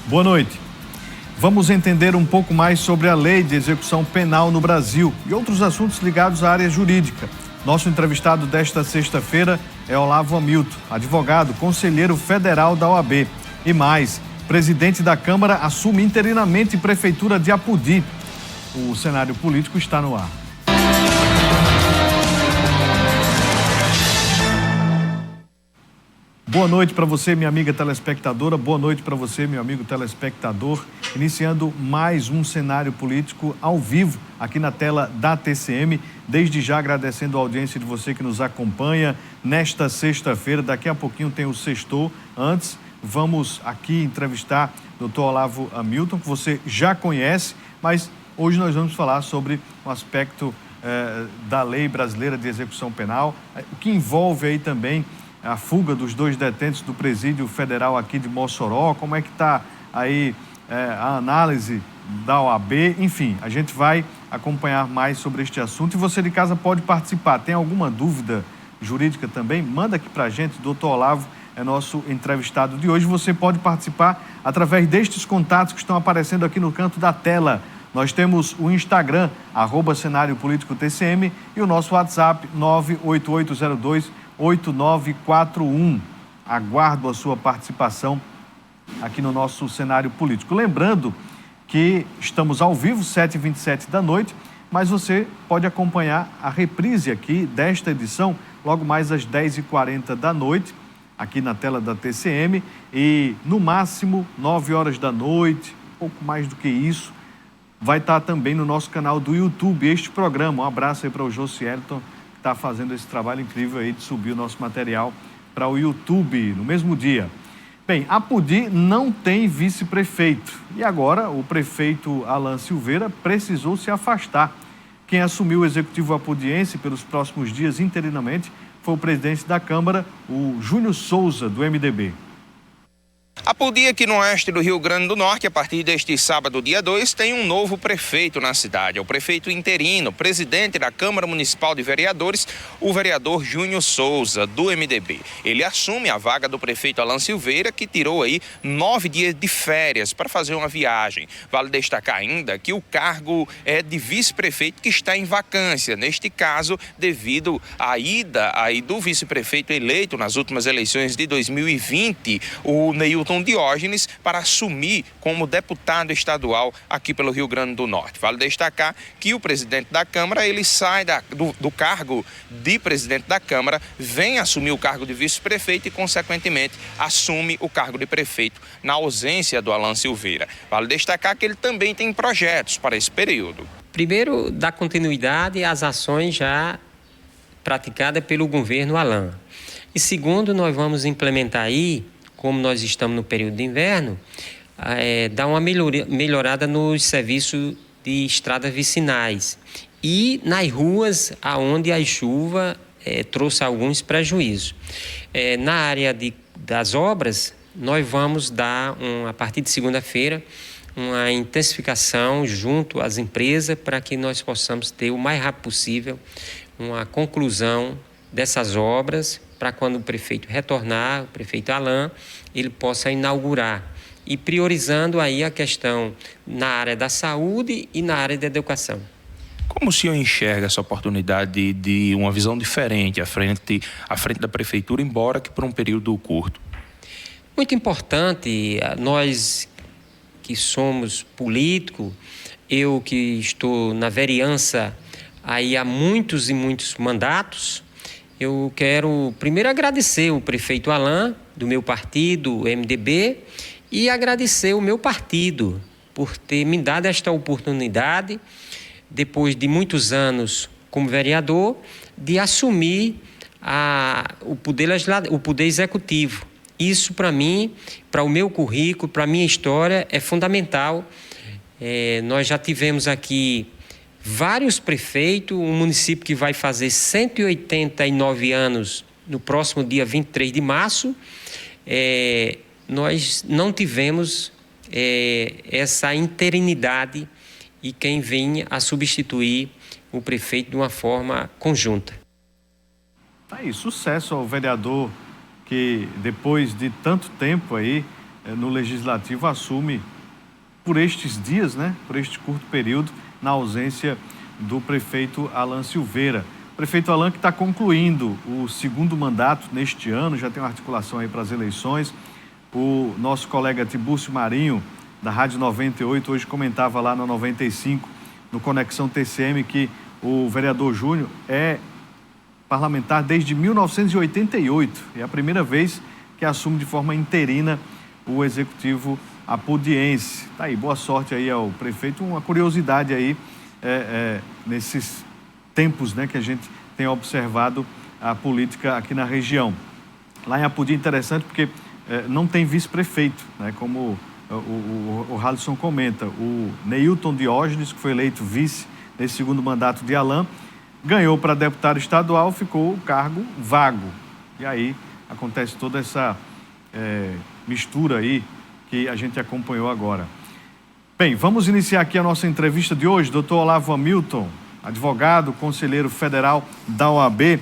Boa noite. Vamos entender um pouco mais sobre a lei de execução penal no Brasil e outros assuntos ligados à área jurídica. Nosso entrevistado desta sexta-feira é Olavo Hamilton, advogado, conselheiro federal da OAB. E mais, presidente da Câmara assume interinamente Prefeitura de Apodi. O cenário político está no ar. Boa noite para você, minha amiga telespectadora. Boa noite para você, meu amigo telespectador. Iniciando mais um cenário político ao vivo aqui na tela da TCM. Desde já agradecendo a audiência de você que nos acompanha nesta sexta-feira. Daqui a pouquinho tem o Sextou. Antes, vamos aqui entrevistar o Dr. Olavo Hamilton, que você já conhece, mas hoje nós vamos falar sobre um aspecto da lei brasileira de execução penal, o que envolve aí também a fuga dos 2 detentos do presídio federal aqui de Mossoró, como é que está aí a análise da OAB, enfim, a gente vai acompanhar mais sobre este assunto e você de casa pode participar. Tem alguma dúvida jurídica também? Manda aqui para a gente, Dr. Olavo é nosso entrevistado de hoje. Você pode participar através destes contatos que estão aparecendo aqui no canto da tela. Nós temos o Instagram, @Cenário Político TCM, e o nosso WhatsApp, 98802-8941. Aguardo a sua participação aqui no nosso cenário político. Lembrando que estamos ao vivo, 7h27 da noite, mas você pode acompanhar a reprise aqui desta edição logo mais às 10h40 da noite, aqui na tela da TCM, e no máximo 9 horas da noite, pouco mais do que isso, vai estar também no nosso canal do YouTube este programa. Um abraço aí para o Josielton, que está fazendo esse trabalho incrível aí de subir o nosso material para o YouTube no mesmo dia. Bem, Apodi não tem vice-prefeito e agora o prefeito Alan Silveira precisou se afastar. Quem assumiu o executivo apodiense pelos próximos dias interinamente foi o presidente da Câmara, o Júnior Souza, do MDB. Apodi, aqui no oeste do Rio Grande do Norte, a partir deste sábado, dia 2, tem um novo prefeito na cidade. É o prefeito interino, presidente da Câmara Municipal de Vereadores, o vereador Júnior Souza, do MDB. Ele assume a vaga do prefeito Alan Silveira, que tirou aí 9 dias de férias para fazer uma viagem. Vale destacar ainda que o cargo é de vice-prefeito que está em vacância. Neste caso, devido à ida aí do vice-prefeito eleito nas últimas eleições de 2020, o Neilton Diógenes, para assumir como deputado estadual aqui pelo Rio Grande do Norte. Vale destacar que o presidente da Câmara, ele sai do cargo de presidente da Câmara, vem assumir o cargo de vice-prefeito e, consequentemente, assume o cargo de prefeito na ausência do Alan Silveira. Vale destacar que ele também tem projetos para esse período. Primeiro, dar continuidade às ações já praticadas pelo governo Alan. E segundo, nós vamos implementar aí, como nós estamos no período de inverno, dar uma melhorada nos serviços de estradas vicinais e nas ruas onde a chuva trouxe alguns prejuízos. Na área das obras, nós vamos dar, a partir de segunda-feira, uma intensificação junto às empresas para que nós possamos ter o mais rápido possível uma conclusão dessas obras, para quando o prefeito retornar, o prefeito Alan, ele possa inaugurar e priorizando aí a questão na área da saúde e na área da educação. Como o senhor enxerga essa oportunidade de uma visão diferente à frente da prefeitura, embora que por um período curto? Muito importante, nós que somos políticos, eu que estou na vereança aí há muitos e muitos mandatos, eu quero primeiro agradecer o prefeito Alan, do meu partido, MDB, e agradecer o meu partido por ter me dado esta oportunidade, depois de muitos anos como vereador, de assumir o poder executivo. Isso, para mim, para o meu currículo, para a minha história, é fundamental. Nós já tivemos aqui vários prefeitos, um município que vai fazer 189 anos no próximo dia 23 de março. Nós não tivemos essa interinidade e quem vinha a substituir o prefeito de uma forma conjunta. Aí, sucesso ao vereador que depois de tanto tempo aí no Legislativo assume por estes dias, né, por este curto período, na ausência do prefeito Alan Silveira. O prefeito Alan que está concluindo o segundo mandato neste ano, já tem uma articulação aí para as eleições. O nosso colega Tibúrcio Marinho, da Rádio 98, hoje comentava lá no 95, no Conexão TCM, que o vereador Júnior é parlamentar desde 1988. É a primeira vez que assume de forma interina o executivo apudiense. Tá aí, boa sorte aí ao prefeito. Uma curiosidade aí, nesses tempos, né, que a gente tem observado a política aqui na região. Lá em Apudi é interessante porque não tem vice-prefeito, né, como o Halisson comenta. O Neilton Diógenes, que foi eleito vice nesse segundo mandato de Alan, ganhou para deputado estadual, ficou o cargo vago. E aí acontece toda essa mistura aí que a gente acompanhou agora. Bem, vamos iniciar aqui a nossa entrevista de hoje. Doutor Olavo Hamilton, advogado, conselheiro federal da OAB.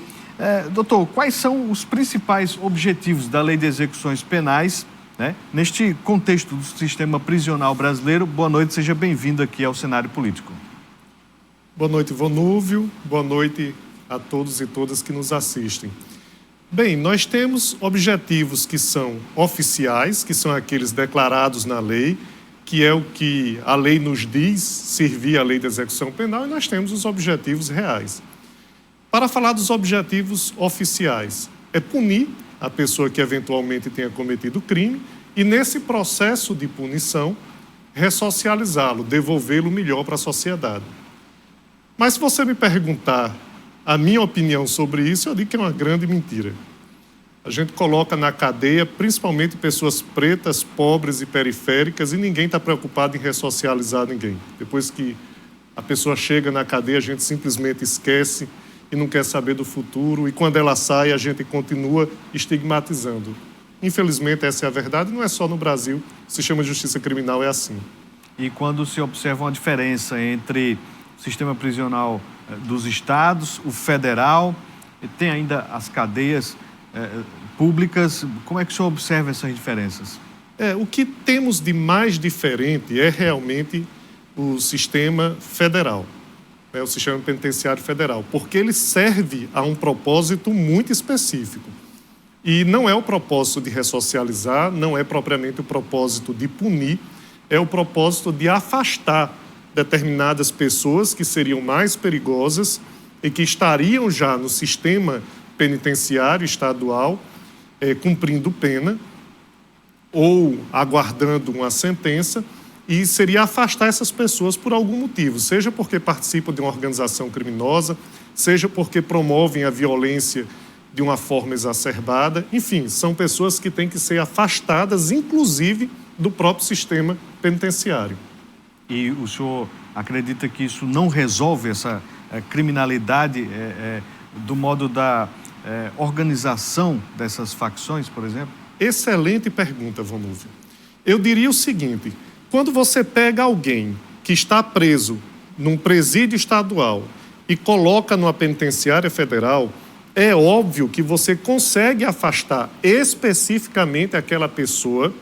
Doutor, quais são os principais objetivos da Lei de Execuções Penais, né, neste contexto do sistema prisional brasileiro? Boa noite, seja bem-vindo aqui ao cenário político. Boa noite, Vonúvio. Boa noite a todos e todas que nos assistem. Bem, nós temos objetivos que são oficiais, que são aqueles declarados na lei, que é o que a lei nos diz servir a Lei de Execução Penal, e nós temos os objetivos reais. Para falar dos objetivos oficiais, é punir a pessoa que eventualmente tenha cometido o crime e, nesse processo de punição, ressocializá-lo, devolvê-lo melhor para a sociedade. Mas se você me perguntar a minha opinião sobre isso, eu digo que é uma grande mentira. A gente coloca na cadeia principalmente pessoas pretas, pobres e periféricas, e ninguém está preocupado em ressocializar ninguém. Depois que a pessoa chega na cadeia, a gente simplesmente esquece e não quer saber do futuro, e quando ela sai, a gente continua estigmatizando. Infelizmente, essa é a verdade, não é só no Brasil, o sistema de justiça criminal é assim. E quando se observa uma diferença entre o sistema prisional dos estados, o federal, tem ainda as cadeias públicas, como é que o senhor observa essas diferenças? O que temos de mais diferente é realmente o sistema federal, o sistema penitenciário federal, porque ele serve a um propósito muito específico. E não é o propósito de ressocializar, não é propriamente o propósito de punir, é o propósito de afastar determinadas pessoas que seriam mais perigosas e que estariam já no sistema penitenciário estadual, cumprindo pena ou aguardando uma sentença, e seria afastar essas pessoas por algum motivo, seja porque participam de uma organização criminosa, seja porque promovem a violência de uma forma exacerbada. Enfim, são pessoas que têm que ser afastadas, inclusive, do próprio sistema penitenciário. E o senhor acredita que isso não resolve essa criminalidade do modo da organização dessas facções, por exemplo? Excelente pergunta, Vonúvio. Eu diria o seguinte: quando você pega alguém que está preso num presídio estadual e coloca numa penitenciária federal, é óbvio que você consegue afastar especificamente aquela pessoa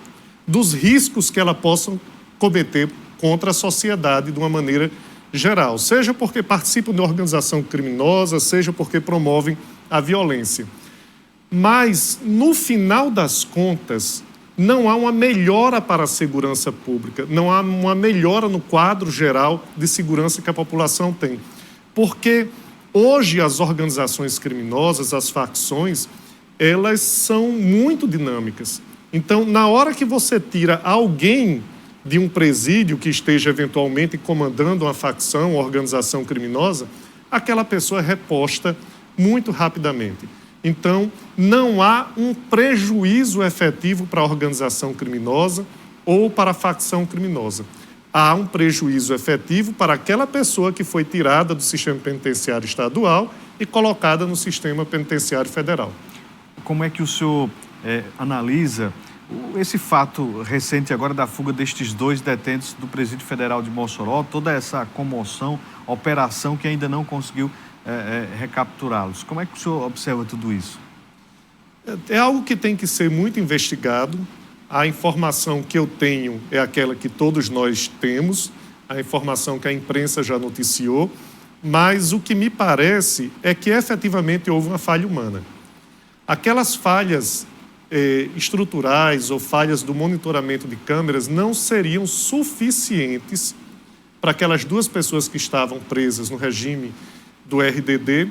dos riscos que ela possa cometer contra a sociedade de uma maneira geral, seja porque participam de uma organização criminosa, seja porque promovem a violência. Mas, no final das contas, não há uma melhora para a segurança pública, não há uma melhora no quadro geral de segurança que a população tem. Porque hoje as organizações criminosas, as facções, elas são muito dinâmicas. Então, na hora que você tira alguém de um presídio que esteja eventualmente comandando uma facção, uma organização criminosa, aquela pessoa é reposta muito rapidamente. Então, não há um prejuízo efetivo para a organização criminosa ou para a facção criminosa. Há um prejuízo efetivo para aquela pessoa que foi tirada do sistema penitenciário estadual e colocada no sistema penitenciário federal. Como é que o senhor analisa esse fato recente agora da fuga destes 2 detentos do Presídio Federal de Mossoró, toda essa comoção, operação que ainda não conseguiu recapturá-los? Como é que o senhor observa tudo isso? É algo que tem que ser muito investigado. A informação que eu tenho é aquela que todos nós temos, a informação que a imprensa já noticiou, mas o que me parece é que efetivamente houve uma falha humana. Aquelas falhas estruturais ou falhas do monitoramento de câmeras não seriam suficientes para aquelas duas pessoas que estavam presas no regime do RDD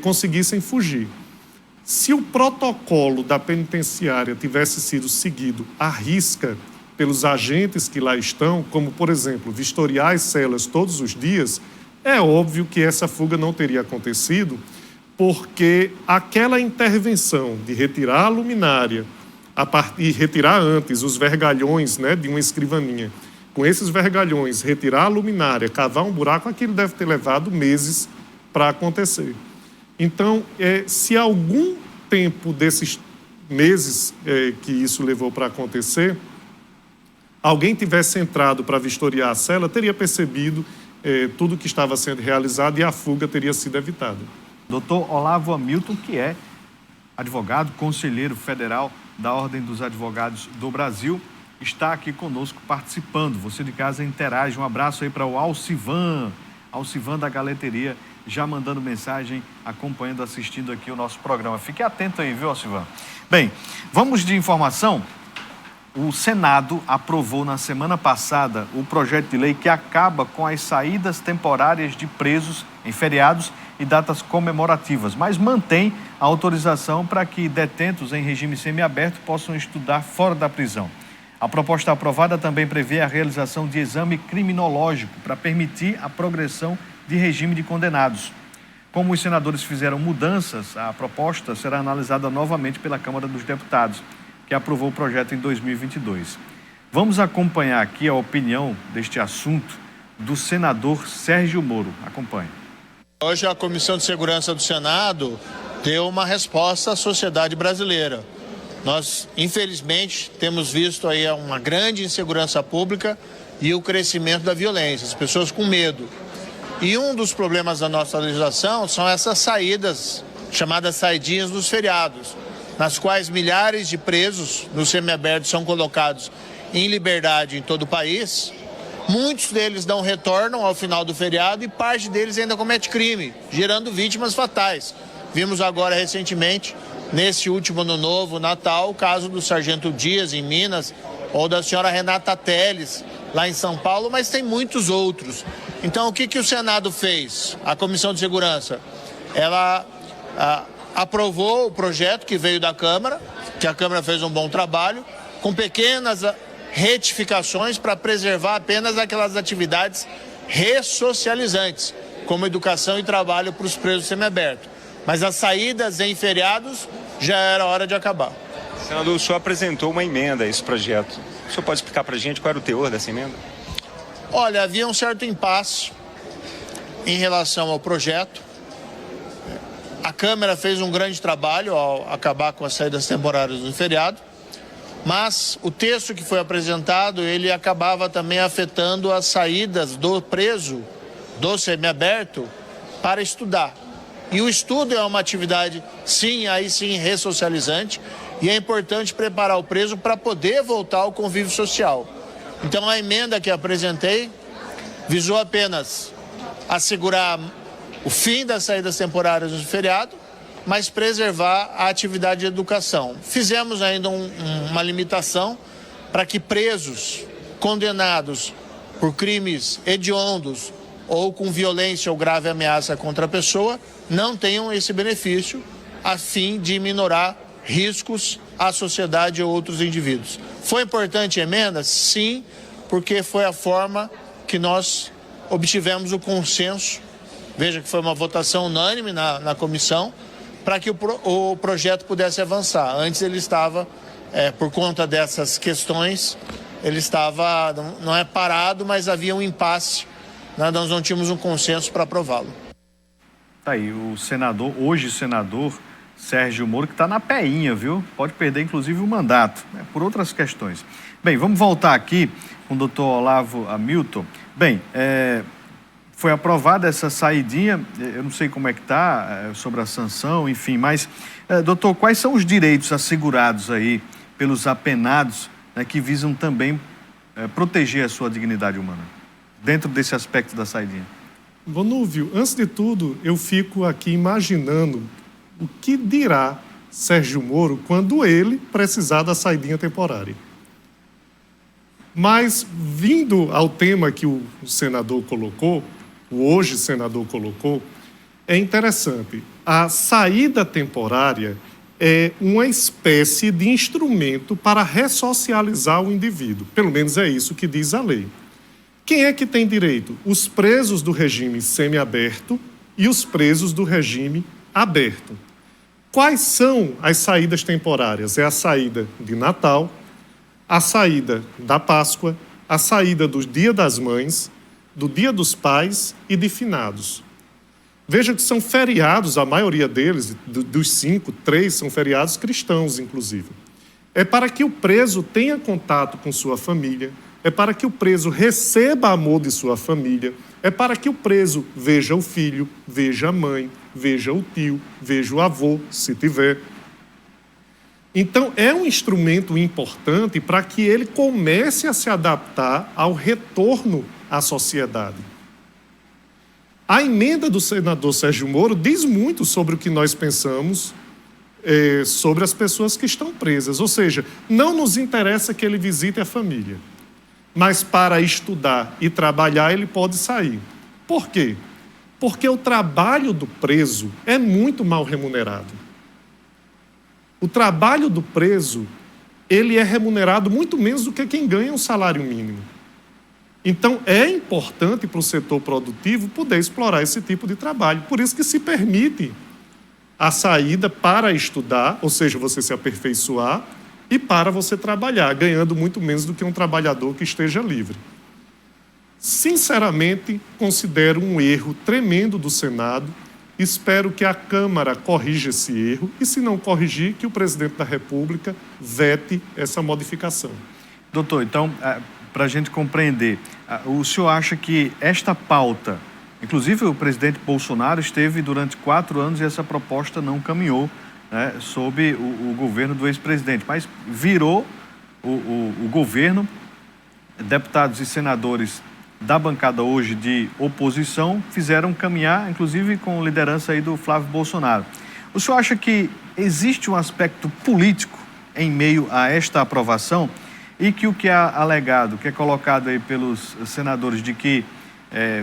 conseguissem fugir. Se o protocolo da penitenciária tivesse sido seguido à risca pelos agentes que lá estão, como, por exemplo, vistoriar as celas todos os dias, é óbvio que essa fuga não teria acontecido, porque aquela intervenção de retirar a luminária e retirar antes os vergalhões, né, de uma escrivaninha, com esses vergalhões, retirar a luminária, cavar um buraco, aquilo deve ter levado meses para acontecer. Então, se algum tempo desses meses que isso levou para acontecer, alguém tivesse entrado para vistoriar a cela, teria percebido tudo que estava sendo realizado e a fuga teria sido evitada. Doutor Olavo Hamilton, que é advogado, conselheiro federal da Ordem dos Advogados do Brasil, está aqui conosco participando. Você de casa interage. Um abraço aí para o Alcivan da Galeteria, já mandando mensagem, acompanhando, assistindo aqui o nosso programa. Fique atento aí, viu, Alcivan? Bem, vamos de informação. O Senado aprovou na semana passada o projeto de lei que acaba com as saídas temporárias de presos em feriados e datas comemorativas, mas mantém a autorização para que detentos em regime semiaberto possam estudar fora da prisão. A proposta aprovada também prevê a realização de exame criminológico para permitir a progressão de regime de condenados. Como os senadores fizeram mudanças, a proposta será analisada novamente pela Câmara dos Deputados, que aprovou o projeto em 2022. Vamos acompanhar aqui a opinião deste assunto do senador Sérgio Moro. Acompanhe. Hoje a Comissão de Segurança do Senado deu uma resposta à sociedade brasileira. Nós, infelizmente, temos visto aí uma grande insegurança pública e o crescimento da violência, as pessoas com medo. E um dos problemas da nossa legislação são essas saídas, chamadas saidinhas dos feriados, nas quais milhares de presos no semiaberto são colocados em liberdade em todo o país. Muitos deles não retornam ao final do feriado e parte deles ainda comete crime, gerando vítimas fatais. Vimos agora recentemente, nesse último Ano Novo, Natal, o caso do Sargento Dias, em Minas, ou da senhora Renata Teles, lá em São Paulo, mas tem muitos outros. Então, o que o Senado fez? A Comissão de Segurança, ela aprovou o projeto que veio da Câmara, que a Câmara fez um bom trabalho, com pequenas retificações para preservar apenas aquelas atividades ressocializantes, como educação e trabalho para os presos semiabertos. Mas as saídas em feriados já era hora de acabar. Senador, o senhor apresentou uma emenda a esse projeto. O senhor pode explicar para a gente qual era o teor dessa emenda? Olha, havia um certo impasse em relação ao projeto. A Câmara fez um grande trabalho ao acabar com as saídas temporárias do feriado, mas o texto que foi apresentado, ele acabava também afetando as saídas do preso, do semiaberto, para estudar. E o estudo é uma atividade, sim, aí sim, ressocializante, e é importante preparar o preso para poder voltar ao convívio social. Então, a emenda que apresentei visou apenas assegurar o fim das saídas temporárias do feriado, mas preservar a atividade de educação. Fizemos ainda uma limitação para que presos condenados por crimes hediondos ou com violência ou grave ameaça contra a pessoa não tenham esse benefício, a fim de minorar riscos à sociedade ou outros indivíduos. Foi importante a emenda? Sim, porque foi a forma que nós obtivemos o consenso. Veja que foi uma votação unânime na comissão, para que o projeto pudesse avançar. Antes ele estava, por conta dessas questões, ele estava, não é parado, mas havia um impasse. Nós não tínhamos um consenso para aprová-lo. Tá aí, o senador, hoje senador Sérgio Moro, que está na peinha, viu? Pode perder, inclusive, o mandato, né? Por outras questões. Bem, vamos voltar aqui com o doutor Olavo Hamilton. Bem, foi aprovada essa saidinha, eu não sei como é que está, sobre a sanção, enfim, mas, doutor, quais são os direitos assegurados aí pelos apenados né, que visam também proteger a sua dignidade humana, dentro desse aspecto da saidinha? Vonúvio, antes de tudo, eu fico aqui imaginando o que dirá Sérgio Moro quando ele precisar da saidinha temporária. Mas, vindo ao tema que o senador colocou, o hoje senador colocou, é interessante. A saída temporária é uma espécie de instrumento para ressocializar o indivíduo. Pelo menos é isso que diz a lei. Quem é que tem direito? Os presos do regime semiaberto e os presos do regime aberto. Quais são as saídas temporárias? É a saída de Natal, a saída da Páscoa, a saída do Dia das Mães, do Dia dos Pais e de finados. Veja que são feriados, a maioria deles, dos 5, 3 são feriados cristãos, inclusive. É para que o preso tenha contato com sua família, é para que o preso receba amor de sua família, é para que o preso veja o filho, veja a mãe, veja o tio, veja o avô, se tiver. Então, é um instrumento importante para que ele comece a se adaptar ao retorno à sociedade. A emenda do senador Sérgio Moro diz muito sobre o que nós pensamos sobre as pessoas que estão presas. Ou seja, não nos interessa que ele visite a família, mas para estudar e trabalhar ele pode sair. Por quê? Porque o trabalho do preso é muito mal remunerado. O trabalho do preso, ele é remunerado muito menos do que quem ganha um salário mínimo. Então, é importante para o setor produtivo poder explorar esse tipo de trabalho. Por isso que se permite a saída para estudar, ou seja, você se aperfeiçoar, e para você trabalhar, ganhando muito menos do que um trabalhador que esteja livre. Sinceramente, considero um erro tremendo do Senado. Espero que a Câmara corrija esse erro e, se não corrigir, que o presidente da República vete essa modificação. Doutor, então, para a gente compreender, o senhor acha que esta pauta, inclusive o presidente Bolsonaro esteve durante 4 anos e essa proposta não caminhou, né, sob o governo do ex-presidente, mas virou o governo, deputados e senadores da bancada hoje de oposição fizeram caminhar, inclusive com liderança aí do Flávio Bolsonaro. O senhor acha que existe um aspecto político em meio a esta aprovação e que o que é alegado, que é colocado aí pelos senadores de que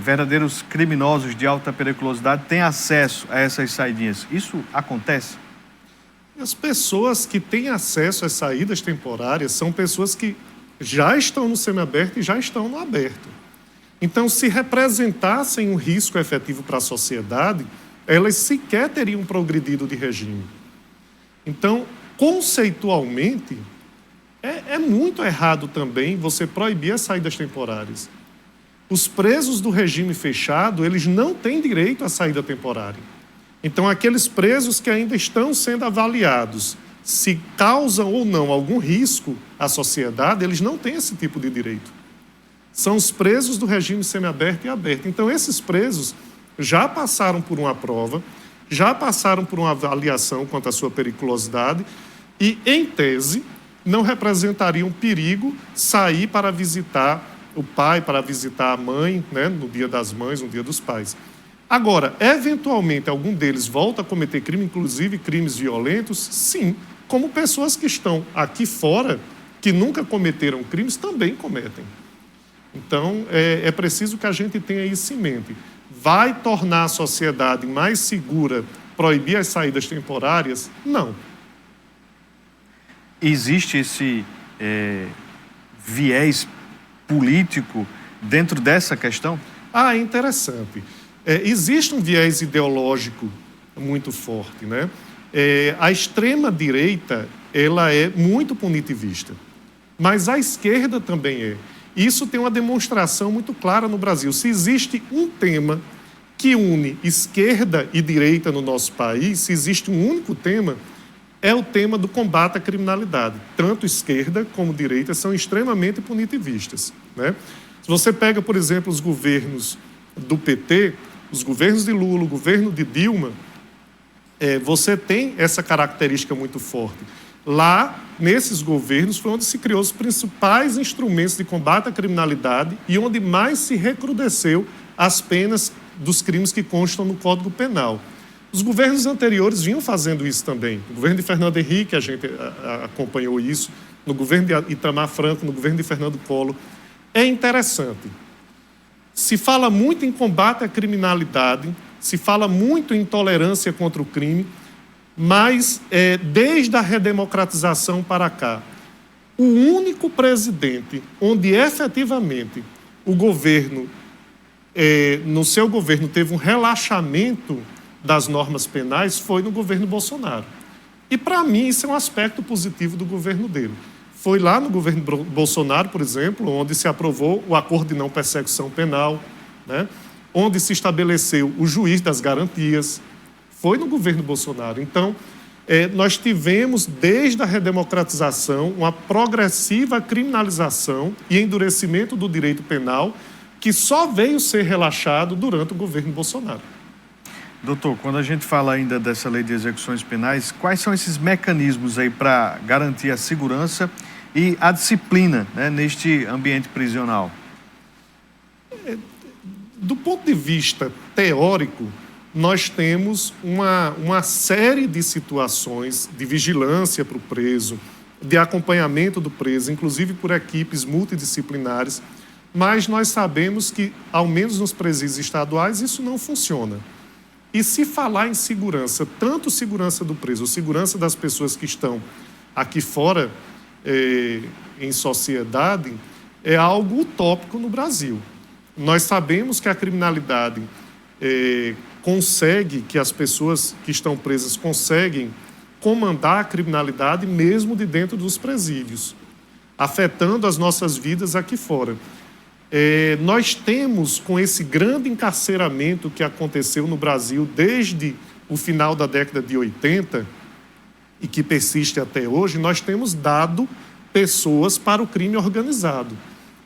verdadeiros criminosos de alta periculosidade têm acesso a essas saidinhas, isso acontece? As pessoas que têm acesso às saídas temporárias são pessoas que já estão no semiaberto e já estão no aberto. Então, se representassem um risco efetivo para a sociedade, elas sequer teriam progredido de regime. Então, conceitualmente, é muito errado também você proibir as saídas temporárias. Os presos do regime fechado, eles não têm direito à saída temporária. Então, aqueles presos que ainda estão sendo avaliados, se causam ou não algum risco à sociedade, eles não têm esse tipo de direito. São os presos do regime semiaberto e aberto. Então, esses presos já passaram por uma prova, já passaram por uma avaliação quanto à sua periculosidade e, em tese, não representariam perigo sair para visitar o pai, para visitar a mãe, né, no Dia das Mães, no Dia dos Pais. Agora, eventualmente, algum deles volta a cometer crime, inclusive crimes violentos, sim, como pessoas que estão aqui fora, que nunca cometeram crimes, também cometem. Então, é preciso que a gente tenha isso em mente. Vai tornar a sociedade mais segura proibir as saídas temporárias? Não. Existe esse viés político dentro dessa questão? É interessante. Existe um viés ideológico muito forte, né? A extrema-direita, ela é muito punitivista, mas a esquerda também é. Isso tem uma demonstração muito clara no Brasil. Se existe um tema que une esquerda e direita no nosso país, se existe um único tema, é o tema do combate à criminalidade. Tanto esquerda como direita são extremamente punitivistas, né? Se você pega, por exemplo, os governos do PT, os governos de Lula, o governo de Dilma, você tem essa característica muito forte. Lá, nesses governos, foi onde se criou os principais instrumentos de combate à criminalidade e onde mais se recrudesceu as penas dos crimes que constam no Código Penal. Os governos anteriores vinham fazendo isso também. No governo de Fernando Henrique, a gente acompanhou isso, no governo de Itamar Franco, no governo de Fernando Collor. É interessante. Se fala muito em combate à criminalidade, se fala muito em tolerância contra o crime, mas desde a redemocratização para cá, o único presidente onde efetivamente o governo, no seu governo, teve um relaxamento das normas penais foi no governo Bolsonaro. E, para mim, isso é um aspecto positivo do governo dele. Foi lá no governo Bolsonaro, por exemplo, onde se aprovou o acordo de não persecução penal, né? Onde se estabeleceu o juiz das garantias. Foi no governo Bolsonaro. Então, nós tivemos, desde a redemocratização, uma progressiva criminalização e endurecimento do direito penal que só veio ser relaxado durante o governo Bolsonaro. Doutor, quando a gente fala ainda dessa lei de execuções penais, quais são esses mecanismos aí para garantir a segurança e a disciplina, né, neste ambiente prisional? Do ponto de vista teórico, nós temos uma série de situações de vigilância para o preso, de acompanhamento do preso, inclusive por equipes multidisciplinares, mas nós sabemos que, ao menos nos presídios estaduais, isso não funciona. E se falar em segurança, tanto segurança do preso, segurança das pessoas que estão aqui fora em sociedade, é algo utópico no Brasil. Nós sabemos que a criminalidade consegue, que as pessoas que estão presas conseguem comandar a criminalidade mesmo de dentro dos presídios, afetando as nossas vidas aqui fora. Nós temos, com esse grande encarceramento que aconteceu no Brasil desde o final da década de 80 e que persiste até hoje, nós temos dado pessoas para o crime organizado.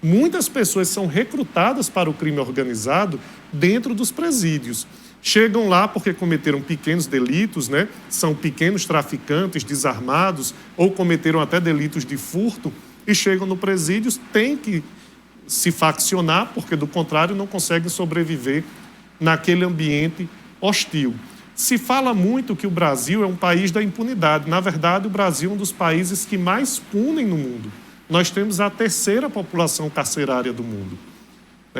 Muitas pessoas são recrutadas para o crime organizado dentro dos presídios. Chegam lá porque cometeram pequenos delitos, né? São pequenos traficantes desarmados ou cometeram até delitos de furto e chegam no presídio, têm que se faccionar, porque, do contrário, não conseguem sobreviver naquele ambiente hostil. Se fala muito que o Brasil é um país da impunidade. Na verdade, o Brasil é um dos países que mais punem no mundo. Nós temos a terceira população carcerária do mundo.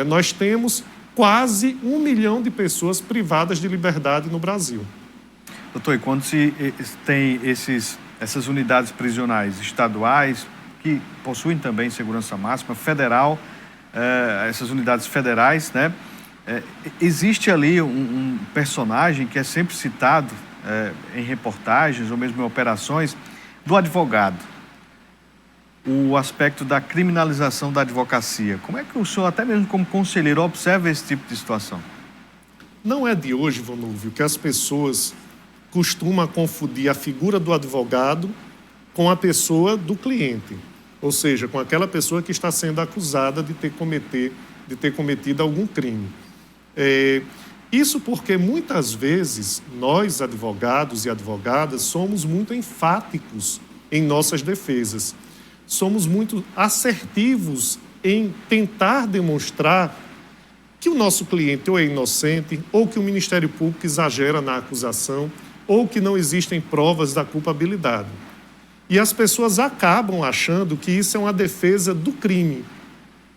Nós temos quase 1 milhão de pessoas privadas de liberdade no Brasil. Doutor, e quando se tem essas unidades prisionais estaduais, que possuem também segurança máxima, federal, essas unidades federais, né? Existe ali um personagem que é sempre citado em reportagens ou mesmo em operações, do advogado. O aspecto da criminalização da advocacia. Como é que o senhor, até mesmo como conselheiro, observa esse tipo de situação? Não é de hoje, Vonúvio, que as pessoas costumam confundir a figura do advogado com a pessoa do cliente. Ou seja, com aquela pessoa que está sendo acusada de ter cometido algum crime. Isso porque, muitas vezes, nós, advogados e advogadas, somos muito enfáticos em nossas defesas. Somos muito assertivos em tentar demonstrar que o nosso cliente ou é inocente, ou que o Ministério Público exagera na acusação, ou que não existem provas da culpabilidade. E as pessoas acabam achando que isso é uma defesa do crime.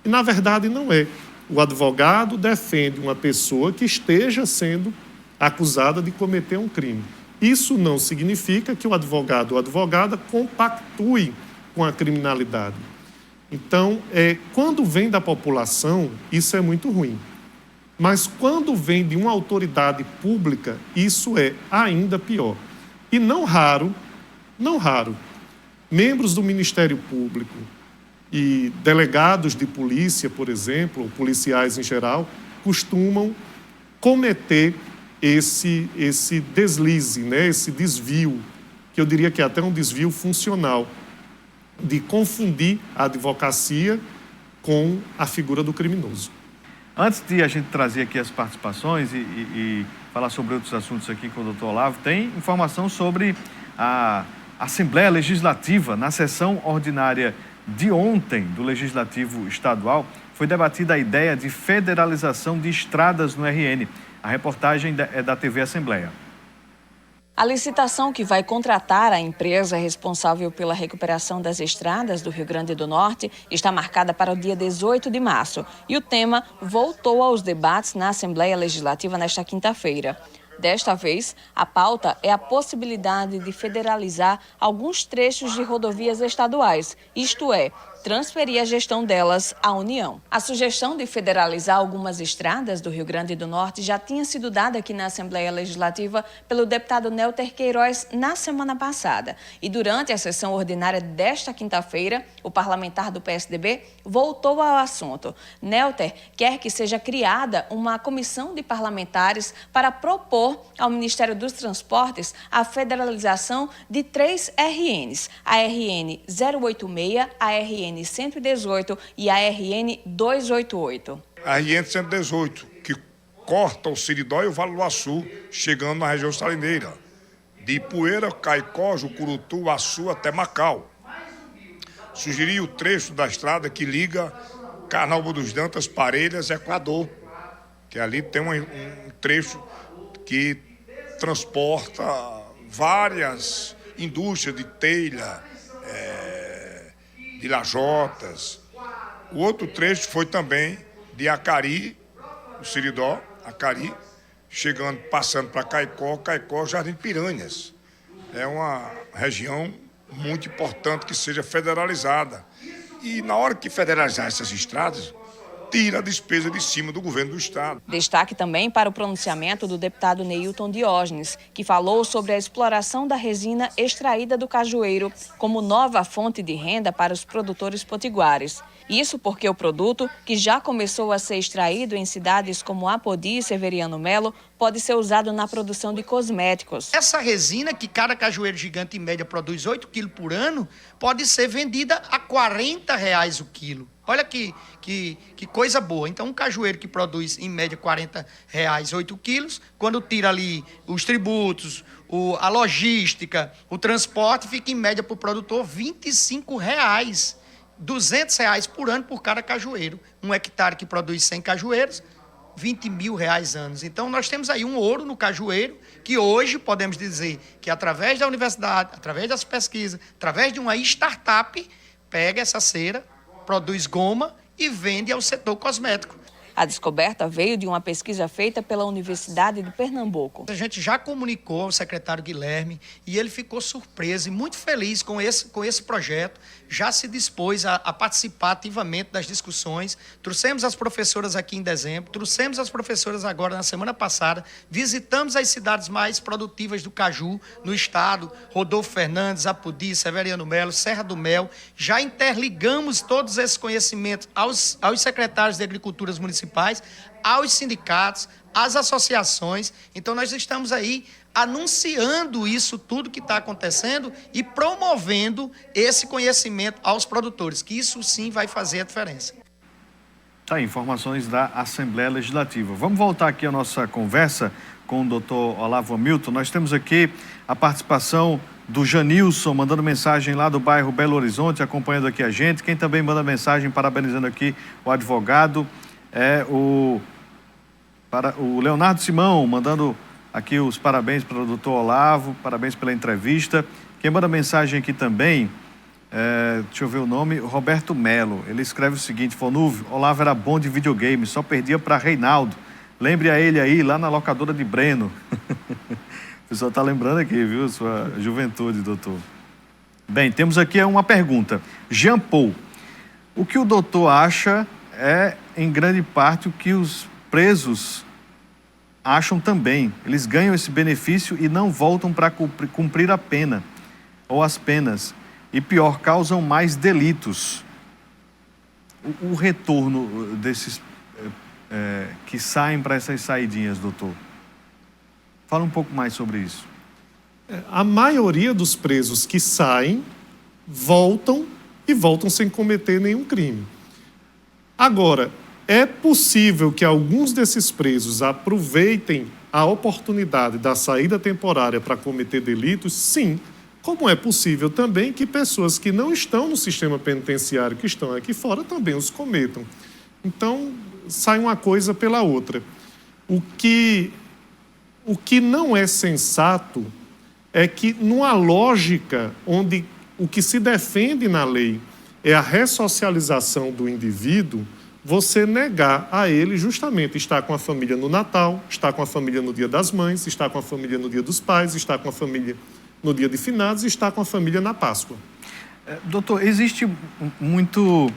E, na verdade, não é. O advogado defende uma pessoa que esteja sendo acusada de cometer um crime. Isso não significa que o advogado ou advogada compactue com a criminalidade. Então, quando vem da população, isso é muito ruim. Mas quando vem de uma autoridade pública, isso é ainda pior. E não raro, membros do Ministério Público e delegados de polícia, por exemplo, ou policiais em geral, costumam cometer esse deslize, né? Esse desvio, que eu diria que é até um desvio funcional, de confundir a advocacia com a figura do criminoso. Antes de a gente trazer aqui as participações e falar sobre outros assuntos aqui com o doutor Olavo, tem informação sobre Assembleia Legislativa, na sessão ordinária de ontem do Legislativo Estadual, foi debatida a ideia de federalização de estradas no RN. A reportagem é da TV Assembleia. A licitação que vai contratar a empresa responsável pela recuperação das estradas do Rio Grande do Norte está marcada para o dia 18 de março e o tema voltou aos debates na Assembleia Legislativa nesta quinta-feira. Desta vez, a pauta é a possibilidade de federalizar alguns trechos de rodovias estaduais, isto é, transferir a gestão delas à União. A sugestão de federalizar algumas estradas do Rio Grande do Norte já tinha sido dada aqui na Assembleia Legislativa pelo deputado Nélter Queiroz na semana passada. E durante a sessão ordinária desta quinta-feira, o parlamentar do PSDB voltou ao assunto. Nélter quer que seja criada uma comissão de parlamentares para propor ao Ministério dos Transportes a federalização de 3 RNs, a RN 086, a RN 118 e a RN 288. A RN 118, que corta o Seridó e o Vale do Açu, chegando na região salineira, de Ipueira, Caicó, Jucurutu, Açu até Macau. Sugeri o trecho da estrada que liga Carnaúba dos Dantas, Parelhas e Equador, que ali tem um trecho que transporta várias indústrias de telha, de lajotas. O outro trecho foi também de Acari, o Seridó, Acari, chegando, passando para Caicó, Jardim Piranhas. É uma região muito importante que seja federalizada. E na hora que federalizar essas estradas, tira a despesa de cima do governo do estado. Destaque também para o pronunciamento do deputado Neilton Diógenes, que falou sobre a exploração da resina extraída do cajueiro como nova fonte de renda para os produtores potiguares. Isso porque o produto, que já começou a ser extraído em cidades como Apodi e Severiano Melo, pode ser usado na produção de cosméticos. Essa resina, que cada cajueiro gigante em média produz 8 quilos por ano, pode ser vendida a R$40 o quilo. Olha que coisa boa. Então, um cajueiro que produz, em média, R$40, 8 quilos, quando tira ali os tributos, a logística, o transporte, fica, em média, para o produtor, R$25, R$200 por ano por cada cajueiro. Um hectare que produz 100 cajueiros, R$20 mil anos. Então, nós temos aí um ouro no cajueiro, que hoje podemos dizer que, através da universidade, através das pesquisas, através de uma startup, pega essa cera, produz goma e vende ao setor cosmético. A descoberta veio de uma pesquisa feita pela Universidade de Pernambuco. A gente já comunicou ao secretário Guilherme e ele ficou surpreso e muito feliz com esse projeto. Já se dispôs a participar ativamente das discussões. Trouxemos as professoras aqui em dezembro, trouxemos as professoras agora na semana passada, visitamos as cidades mais produtivas do caju no estado, Rodolfo Fernandes, Apodi, Severiano Melo, Serra do Mel. Já interligamos todos esses conhecimentos aos secretários de Agricultura municipais, aos sindicatos, às associações. Então, nós estamos aí anunciando isso tudo que está acontecendo e promovendo esse conhecimento aos produtores, que isso sim vai fazer a diferença. Tá aí, informações da Assembleia Legislativa. Vamos voltar aqui à nossa conversa com o doutor Olavo Hamilton. Nós temos aqui a participação do Janilson, mandando mensagem lá do bairro Belo Horizonte, acompanhando aqui a gente. Quem também manda mensagem, parabenizando aqui o advogado, é o Leonardo Simão, mandando aqui os parabéns para o doutor Olavo, parabéns pela entrevista. Quem manda mensagem aqui também, deixa eu ver o nome, Roberto Melo. Ele escreve o seguinte: Fonúvio, Olavo era bom de videogame, só perdia para Reinaldo. Lembre a ele aí, lá na locadora de Breno. O pessoal está lembrando aqui, viu, sua juventude, doutor. Bem, temos aqui uma pergunta. Jean Paul, o que o doutor acha em grande parte, o que os presos acham também. Eles ganham esse benefício e não voltam para cumprir a pena ou as penas. E pior, causam mais delitos. O retorno desses que saem para essas saidinhas, doutor. Fala um pouco mais sobre isso. A maioria dos presos que saem, voltam sem cometer nenhum crime. Agora, é possível que alguns desses presos aproveitem a oportunidade da saída temporária para cometer delitos? Sim, como é possível também que pessoas que não estão no sistema penitenciário, que estão aqui fora, também os cometam. Então, sai uma coisa pela outra. O que não é sensato é que, numa lógica onde o que se defende na lei é a ressocialização do indivíduo, você negar a ele justamente estar com a família no Natal, estar com a família no Dia das Mães, estar com a família no Dia dos Pais, estar com a família no Dia de Finados e estar com a família na Páscoa. Doutor, existe muito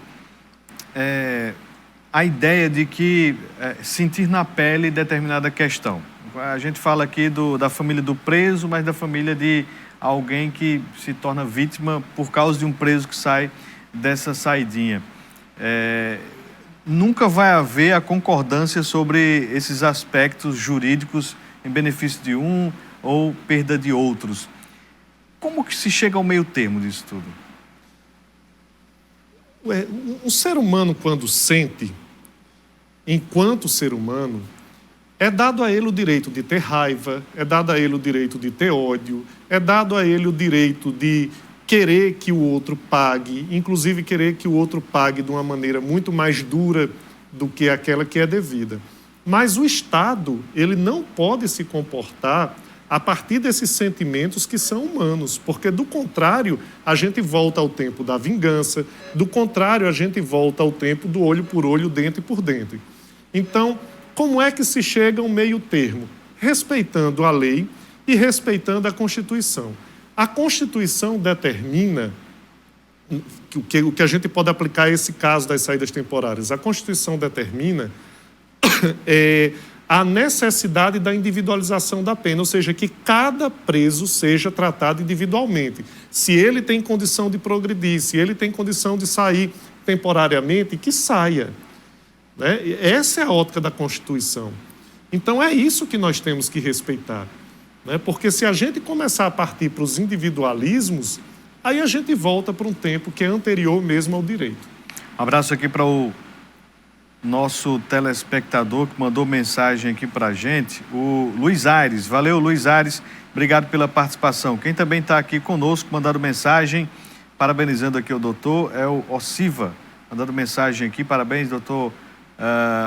a ideia de que sentir na pele determinada questão. A gente fala aqui da família do preso, mas da família de alguém que se torna vítima por causa de um preso que sai dessa saidinha. Nunca vai haver a concordância sobre esses aspectos jurídicos em benefício de um ou perda de outros. Como que se chega ao meio termo disso tudo? O ser humano, quando sente, enquanto ser humano, é dado a ele o direito de ter raiva, é dado a ele o direito de ter ódio, é dado a ele o direito de querer que o outro pague, inclusive querer que o outro pague de uma maneira muito mais dura do que aquela que é devida. Mas o Estado, ele não pode se comportar a partir desses sentimentos que são humanos, porque, do contrário, a gente volta ao tempo da vingança, do contrário, a gente volta ao tempo do olho por olho, dente por dente. Então, como é que se chega a um meio termo? Respeitando a lei e respeitando a Constituição. A Constituição determina o que a gente pode aplicar a esse caso das saídas temporárias. A Constituição determina a necessidade da individualização da pena, ou seja, que cada preso seja tratado individualmente. Se ele tem condição de progredir, se ele tem condição de sair temporariamente, que saia. Né? Essa é a ótica da Constituição. Então, é isso que nós temos que respeitar. Né? Porque se a gente começar a partir para os individualismos, aí a gente volta para um tempo que é anterior mesmo ao direito. Um abraço aqui para o nosso telespectador que mandou mensagem aqui para a gente, o Luiz Aires. Valeu, Luiz Aires, obrigado pela participação. Quem também está aqui conosco, mandando mensagem, parabenizando aqui o doutor, é o Ociva, mandando mensagem aqui. Parabéns, doutor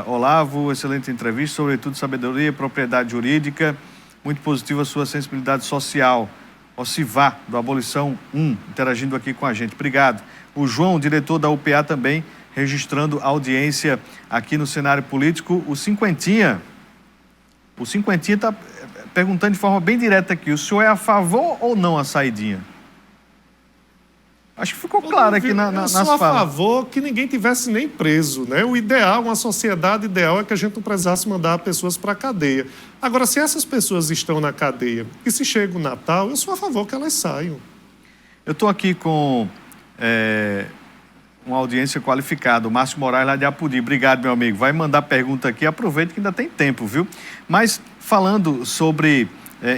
Olavo, excelente entrevista, sobretudo sabedoria e propriedade jurídica, muito positiva a sua sensibilidade social. Ociva, do Abolição 1, interagindo aqui com a gente. Obrigado. O João, diretor da UPA, também registrando audiência aqui no cenário político. O Cinquentinha está perguntando de forma bem direta aqui, o senhor é a favor ou não a saidinha? Acho que ficou claro aqui nas falas. Eu sou a favor que ninguém tivesse nem preso, né? O ideal, uma sociedade ideal é que a gente não precisasse mandar pessoas para a cadeia. Agora, se essas pessoas estão na cadeia e se chega o Natal, eu sou a favor que elas saiam. Eu estou aqui com uma audiência qualificada, o Márcio Moraes lá de Apodi. Obrigado, meu amigo. Vai mandar pergunta aqui, aproveita que ainda tem tempo, viu? Mas falando sobre,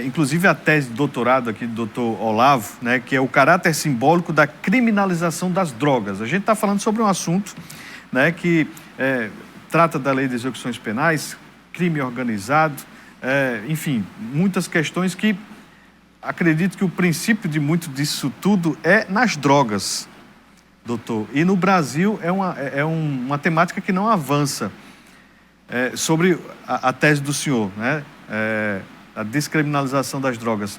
inclusive a tese de doutorado aqui do doutor Olavo, né, que é o caráter simbólico da criminalização das drogas. A gente está falando sobre um assunto, né, que trata da lei de execuções penais, crime organizado, enfim, muitas questões que acredito que o princípio de muito disso tudo é nas drogas, doutor. E no Brasil é uma temática que não avança. Sobre a tese do senhor, né? A descriminalização das drogas.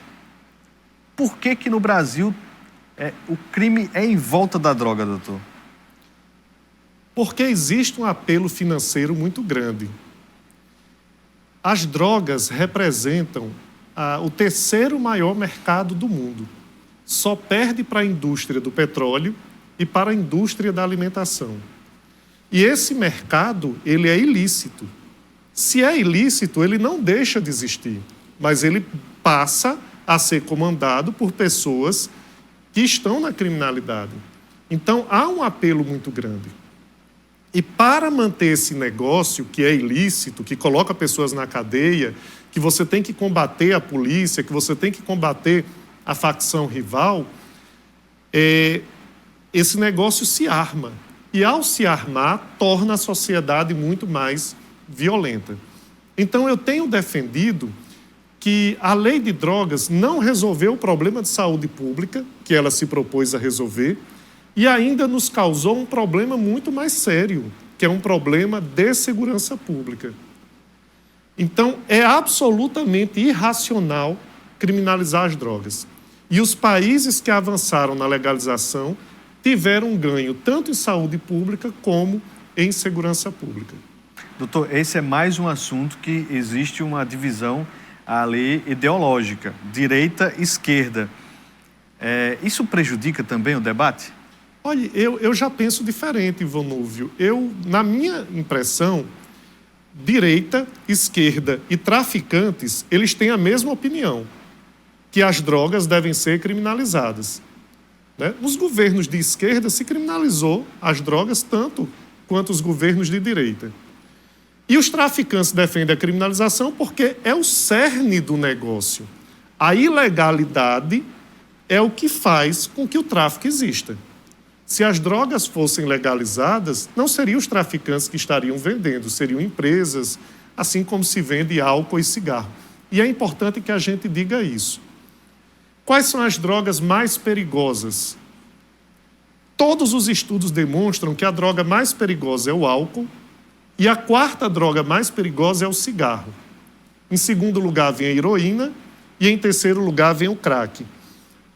Por que no Brasil o crime é em volta da droga, doutor? Porque existe um apelo financeiro muito grande. As drogas representam o terceiro maior mercado do mundo. Só perde para a indústria do petróleo e para a indústria da alimentação. E esse mercado, ele é ilícito. Se é ilícito, ele não deixa de existir, mas ele passa a ser comandado por pessoas que estão na criminalidade. Então, há um apelo muito grande. E para manter esse negócio, que é ilícito, que coloca pessoas na cadeia, que você tem que combater a polícia, que você tem que combater a facção rival, esse negócio se arma. E, ao se armar, torna a sociedade muito mais violenta. Então, eu tenho defendido que a lei de drogas não resolveu o problema de saúde pública que ela se propôs a resolver e ainda nos causou um problema muito mais sério, que é um problema de segurança pública. Então, é absolutamente irracional criminalizar as drogas. E os países que avançaram na legalização tiveram um ganho tanto em saúde pública como em segurança pública. Doutor, esse é mais um assunto que existe uma divisão ali ideológica, direita e esquerda. Isso prejudica também o debate? Olha, eu já penso diferente, Vonúvio. Na minha impressão, direita, esquerda e traficantes, eles têm a mesma opinião, que as drogas devem ser criminalizadas. Né? Nos governos de esquerda se criminalizou as drogas tanto quanto os governos de direita. E os traficantes defendem a criminalização porque é o cerne do negócio. A ilegalidade é o que faz com que o tráfico exista. Se as drogas fossem legalizadas, não seriam os traficantes que estariam vendendo, seriam empresas, assim como se vende álcool e cigarro. E é importante que a gente diga isso. Quais são as drogas mais perigosas? Todos os estudos demonstram que a droga mais perigosa é o álcool e a quarta droga mais perigosa é o cigarro. Em segundo lugar vem a heroína e em terceiro lugar vem o crack.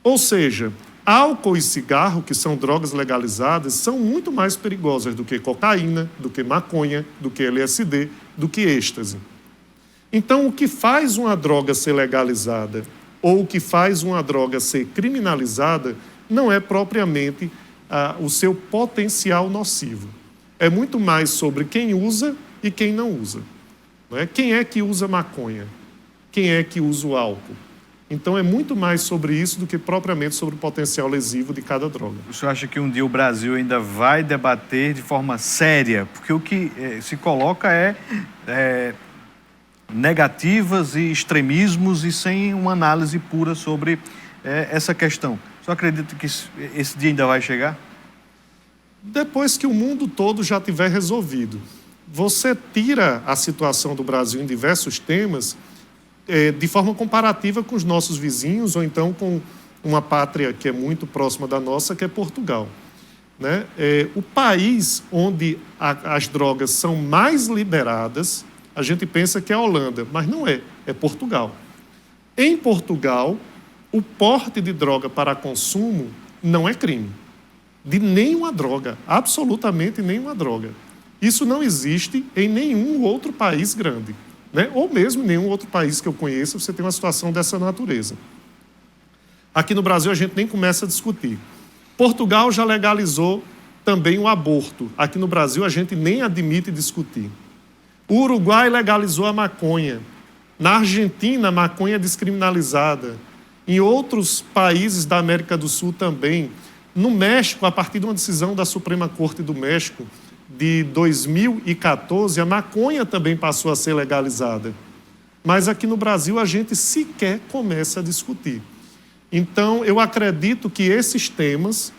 Ou seja, álcool e cigarro, que são drogas legalizadas, são muito mais perigosas do que cocaína, do que maconha, do que LSD, do que êxtase. Então, o que faz uma droga ser legalizada ou o que faz uma droga ser criminalizada não é propriamente o seu potencial nocivo. É muito mais sobre quem usa e quem não usa. Não é? Quem é que usa maconha? Quem é que usa o álcool? Então, é muito mais sobre isso do que propriamente sobre o potencial lesivo de cada droga. O senhor acha que um dia o Brasil ainda vai debater de forma séria? Porque o que se coloca é negativas e extremismos e sem uma análise pura sobre essa questão. O senhor acredita que esse dia ainda vai chegar? Depois que o mundo todo já tiver resolvido. Você tira a situação do Brasil em diversos temas de forma comparativa com os nossos vizinhos ou então com uma pátria que é muito próxima da nossa, que é Portugal. Né? O país onde as drogas são mais liberadas, a gente pensa que é a Holanda, mas não é, é Portugal. Em Portugal, o porte de droga para consumo não é crime. De nenhuma droga, absolutamente nenhuma droga. Isso não existe em nenhum outro país grande, né? Ou mesmo em nenhum outro país que eu conheça, você tem uma situação dessa natureza. Aqui no Brasil a gente nem começa a discutir. Portugal já legalizou também o aborto. Aqui no Brasil a gente nem admite discutir. O Uruguai legalizou a maconha. Na Argentina a maconha é descriminalizada. Em outros países da América do Sul também. No México, a partir de uma decisão da Suprema Corte do México, de 2014, a maconha também passou a ser legalizada. Mas aqui no Brasil a gente sequer começa a discutir. Então, eu acredito que esses temas,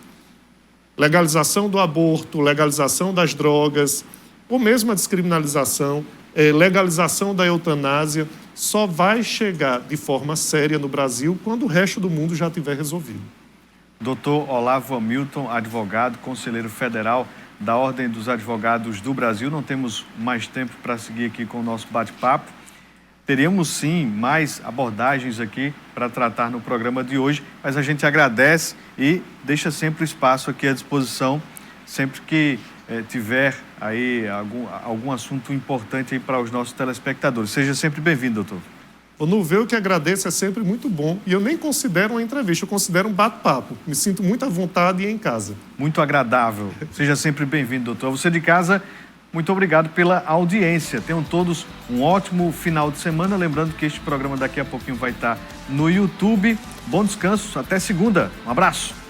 legalização do aborto, legalização das drogas, ou mesmo a descriminalização, legalização da eutanásia, só vai chegar de forma séria no Brasil quando o resto do mundo já tiver resolvido. Dr. Olavo Hamilton, advogado, conselheiro federal da Ordem dos Advogados do Brasil. Não temos mais tempo para seguir aqui com o nosso bate-papo. Teríamos, sim, mais abordagens aqui para tratar no programa de hoje, mas a gente agradece e deixa sempre espaço aqui à disposição, sempre que tiver aí algum assunto importante aí para os nossos telespectadores. Seja sempre bem-vindo, doutor. No ver o que agradeço é sempre muito bom. E eu nem considero uma entrevista, eu considero um bate-papo. Me sinto muito à vontade e em casa. Muito agradável. Seja sempre bem-vindo, doutor. Você de casa, muito obrigado pela audiência. Tenham todos um ótimo final de semana. Lembrando que este programa daqui a pouquinho vai estar no YouTube. Bom descanso. Até segunda. Um abraço.